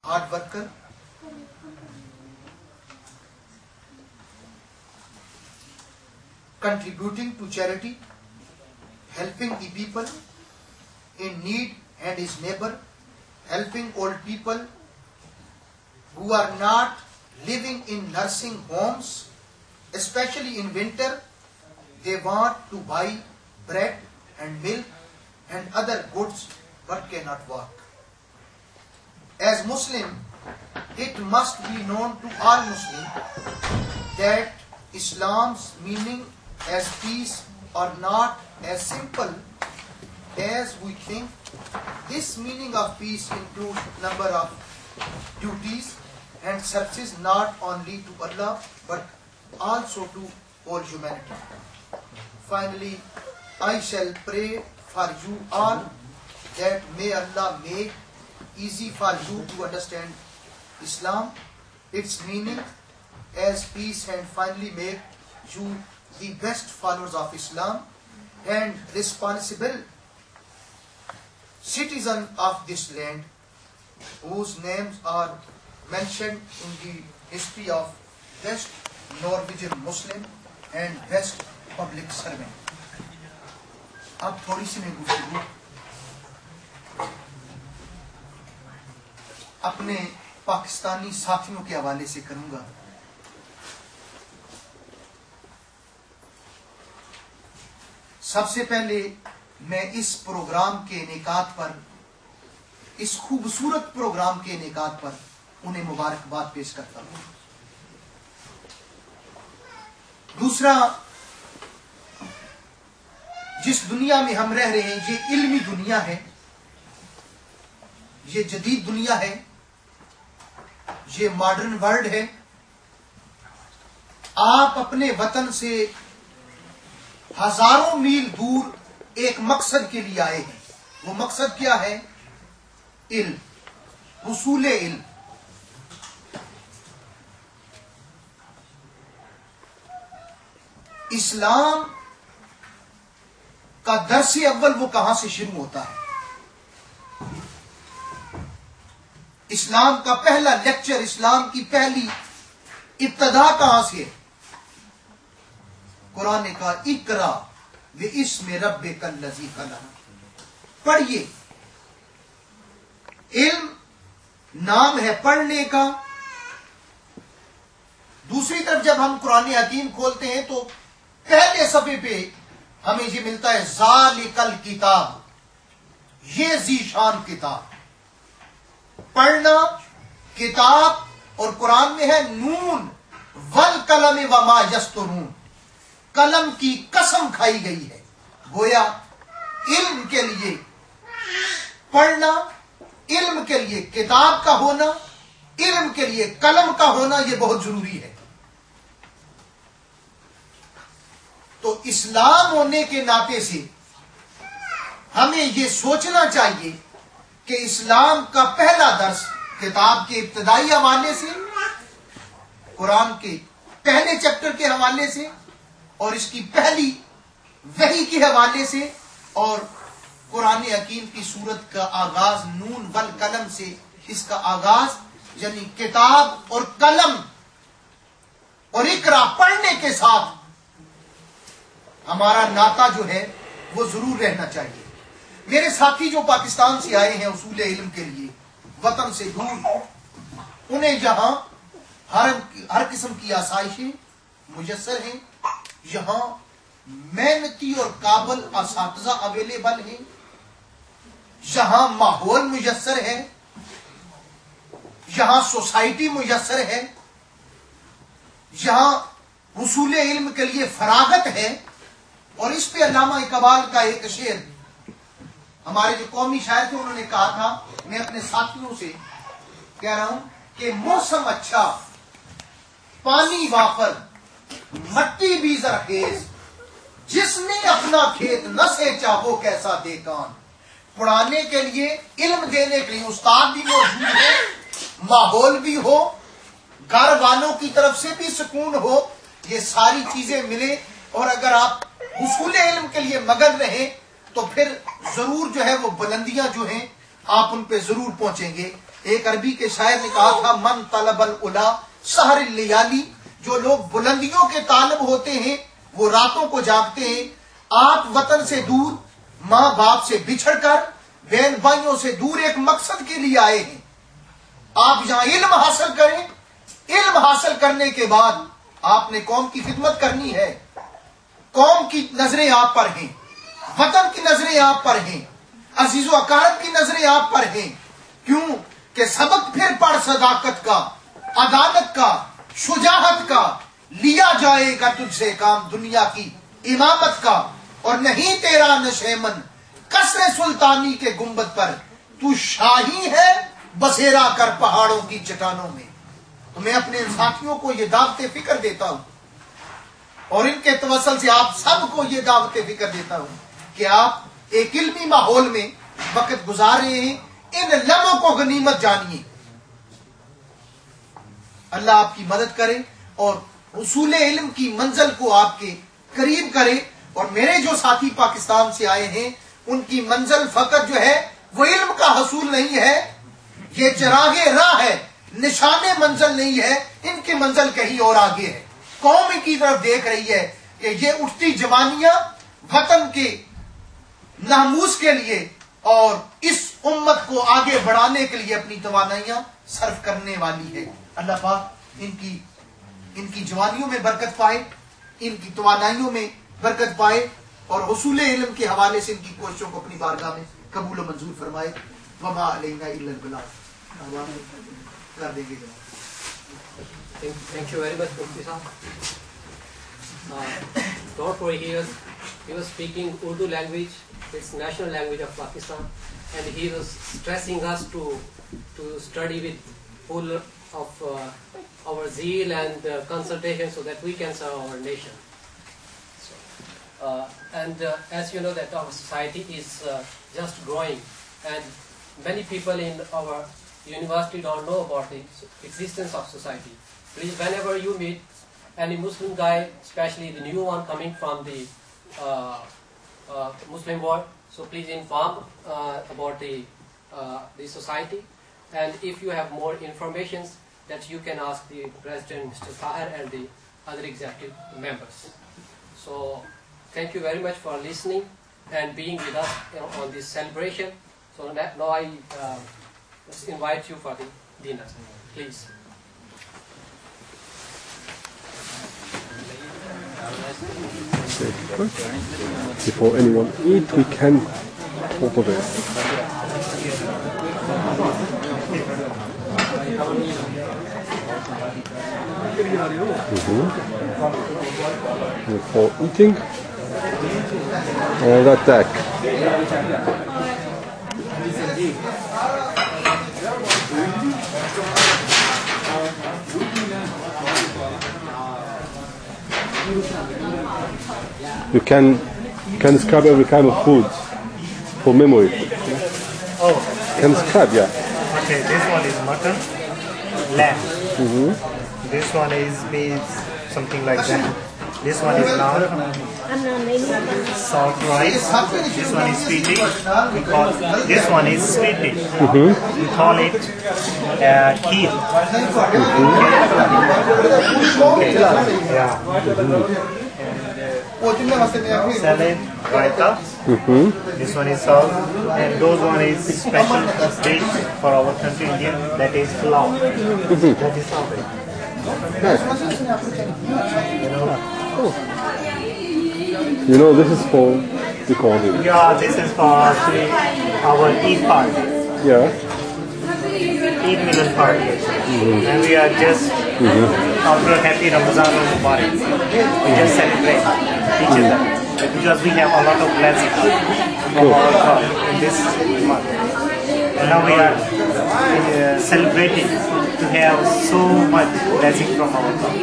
hard worker, contributing to charity, helping the people in need and his neighbor, helping old people who are not living in nursing homes, especially in winter. They want to buy bread and milk and other goods but cannot work. As Muslim, it must be known to all Muslims that Islam's meaning as peace are not as simple as we think. This meaning of peace includes number of duties and services not only to Allah but also to all humanity. Finally, I shall pray for you all that may Allah make easy for you to understand Islam, its meaning as peace, and finally make you the best followers of Islam and responsible citizen of this land, whose names are mentioned in the history of West Norwegian Muslim and West Public Servant. اب تھوڑی سی میں گفتگو اپنے پاکستانی ساتھیوں کے حوالے سے کروں گا. سب سے پہلے میں اس پروگرام کے انعقاد پر، اس خوبصورت پروگرام کے انعقاد پر انہیں مبارکباد پیش کرتا ہوں. دوسرا، جس دنیا میں ہم رہ رہے ہیں یہ علمی دنیا ہے، یہ جدید دنیا ہے، یہ ماڈرن ورلڈ ہے. آپ اپنے وطن سے ہزاروں میل دور ایک مقصد کے لیے آئے ہیں. وہ مقصد کیا ہے؟ علم، حصول علم. اسلام کا درس اول وہ کہاں سے شروع ہوتا ہے؟ اسلام کا پہلا لیکچر، اسلام کی پہلی ابتدا کہاں سے ہے؟ قرآن کا اقرا باسم ربک الذی خلق. پڑھیے. علم نام ہے پڑھنے کا. دوسری طرف جب ہم قرآن حکیم کھولتے ہیں تو پہلے صفحے پہ ہمیں یہ ملتا ہے ذالک الکتاب، یہ ذیشان کتاب. پڑھنا کتاب، اور قرآن میں ہے نون والقلم وما یسطرون، قلم کی قسم کھائی گئی ہے. گویا علم کے لیے پڑھنا، علم کے لیے کتاب کا ہونا، علم کے لیے قلم کا ہونا یہ بہت ضروری ہے. تو اسلام ہونے کے ناطے سے ہمیں یہ سوچنا چاہیے کہ اسلام کا پہلا درس کتاب کے ابتدائی حوالے سے، قرآن کے پہلے چیپٹر کے حوالے سے، اور اس کی پہلی وحی کے حوالے سے، اور قرآن حکیم کی سورت کا آغاز نون والقلم سے، اس کا آغاز یعنی کتاب اور قلم اور اقرا پڑھنے کے ساتھ ہمارا ناطہ جو ہے وہ ضرور رہنا چاہیے. میرے ساتھی جو پاکستان سے آئے ہیں اصول علم کے لیے، وطن سے دور، انہیں یہاں ہر قسم کی آسائشیں میسر ہیں. یہاں محنتی اور قابل اساتذہ اویلیبل ہیں، یہاں ماحول میسر ہے، یہاں سوسائٹی میسر ہے، یہاں حصول علم کے لیے فراغت ہے. اور اس پہ علامہ اقبال کا ایک شعر، ہمارے جو قومی شاعر تھے، انہوں نے کہا تھا، میں اپنے ساتھیوں سے کہہ رہا ہوں کہ موسم اچھا، پانی وافر، مٹی بھی زرخیز، جس نے اپنا کھیت نہ سینچا وہ کیسا دیکان. پڑھانے کے لیے، علم دینے کے لیے استاد بھی موجود ہو، ماحول بھی ہو، گھر والوں کی طرف سے بھی سکون ہو، یہ ساری چیزیں ملے. اور اگر آپ حصول علم کے لیے مگن رہیں تو پھر ضرور جو ہے وہ بلندیاں جو ہیں آپ ان پہ ضرور پہنچیں گے. ایک عربی کے شاعر نے کہا تھا من طلب العلا سحر اللیالی، جو لوگ بلندیوں کے طالب ہوتے ہیں وہ راتوں کو جاگتے ہیں. آپ وطن سے دور، ماں باپ سے بچھڑ کر، بہن بھائیوں سے دور ایک مقصد کے لیے آئے ہیں. آپ یہاں علم حاصل کریں. علم حاصل کرنے کے بعد آپ نے قوم کی خدمت کرنی ہے. قوم کی نظریں آپ پر ہیں، وطن کی نظریں آپ پر ہیں، عزیز و اقارب کی نظریں آپ پر ہیں. کیوں کہ سبق پھر پڑھ صداقت کا، عدالت کا، شجاعت کا، لیا جائے گا تجھ سے کام دنیا کی امامت کا. اور نہیں تیرا نشیمن قصر سلطانی کے گنبد پر، تو شاہی ہے بسیرا کر پہاڑوں کی چٹانوں میں. تو میں اپنے ساتھیوں کو یہ دعوت فکر دیتا ہوں اور ان کے توسل سے آپ سب کو یہ دعوت فکر دیتا ہوں کہ آپ ایک علمی ماحول میں وقت گزار رہے ہیں. ان لمحوں کو غنیمت جانیے. اللہ آپ کی مدد کرے اور حصول علم کی منزل کو آپ کے قریب کرے. اور میرے جو ساتھی پاکستان سے آئے ہیں ان کی منزل فقط جو ہے وہ علم کا حصول نہیں ہے، یہ چراغ راہ ہے، نشان منزل نہیں ہے. ان کی منزل کہیں اور آگے ہے. قوم ان کی طرف دیکھ رہی ہے کہ یہ اٹھتی جوانیاں وطن کے ناموس کے لیے اور اس امت کو آگے بڑھانے کے لیے اپنی توانائیاں صرف کرنے والی ہے. اللہ پاک ان کی جوانیوں میں برکت پائے، ان کی توانائیوں میں برکت پائے اور حصول علم کے حوالے سے ان کی کوششوں کو اپنی بارگاہ میں قبول و منظور فرمائے. وما علینا الا البلاغ. کر دیں گے جناب. Thank you very much, Mufti Sahab. Don't worry, he was speaking Urdu language, it's national language of Pakistan, and he was stressing us to study with full of our zeal and concentration so that we can serve our nation. And as you know that our society is just growing, and many people in our university don't know about the existence of society. Please, whenever you meet any Muslim guy, especially the new one coming from the Muslim world, so please inform about the society. And if you have more information, that you can ask the President, Mr. Tahir, and the other executive members. So, thank you very much for listening and being with us on this celebration. So now I just invite you for the dinner, please. Before anyone eat, we can talk of it. Before eating, and attack. You can describe every kind of food for memory. Oh. Can describe, yeah. Okay, this one is mutton, lamb. This one is beef, something like that. This one is naan, salt rice. This one is sweet dish. This one is sweet dish. We call it kheer. Okay. Yeah. Salad, raita. This one is salt, and those one is special dish for our country, Indian. That is pulao. That is something. You know, this is for recording. Yeah, this is for our Eid party. Yeah. Eid Milan party. And we are just after a happy Ramazan or Mubarak. We just celebrate each other because we have a lot of blessings from our God in this month. And now we are celebrating to have so much blessing from our God.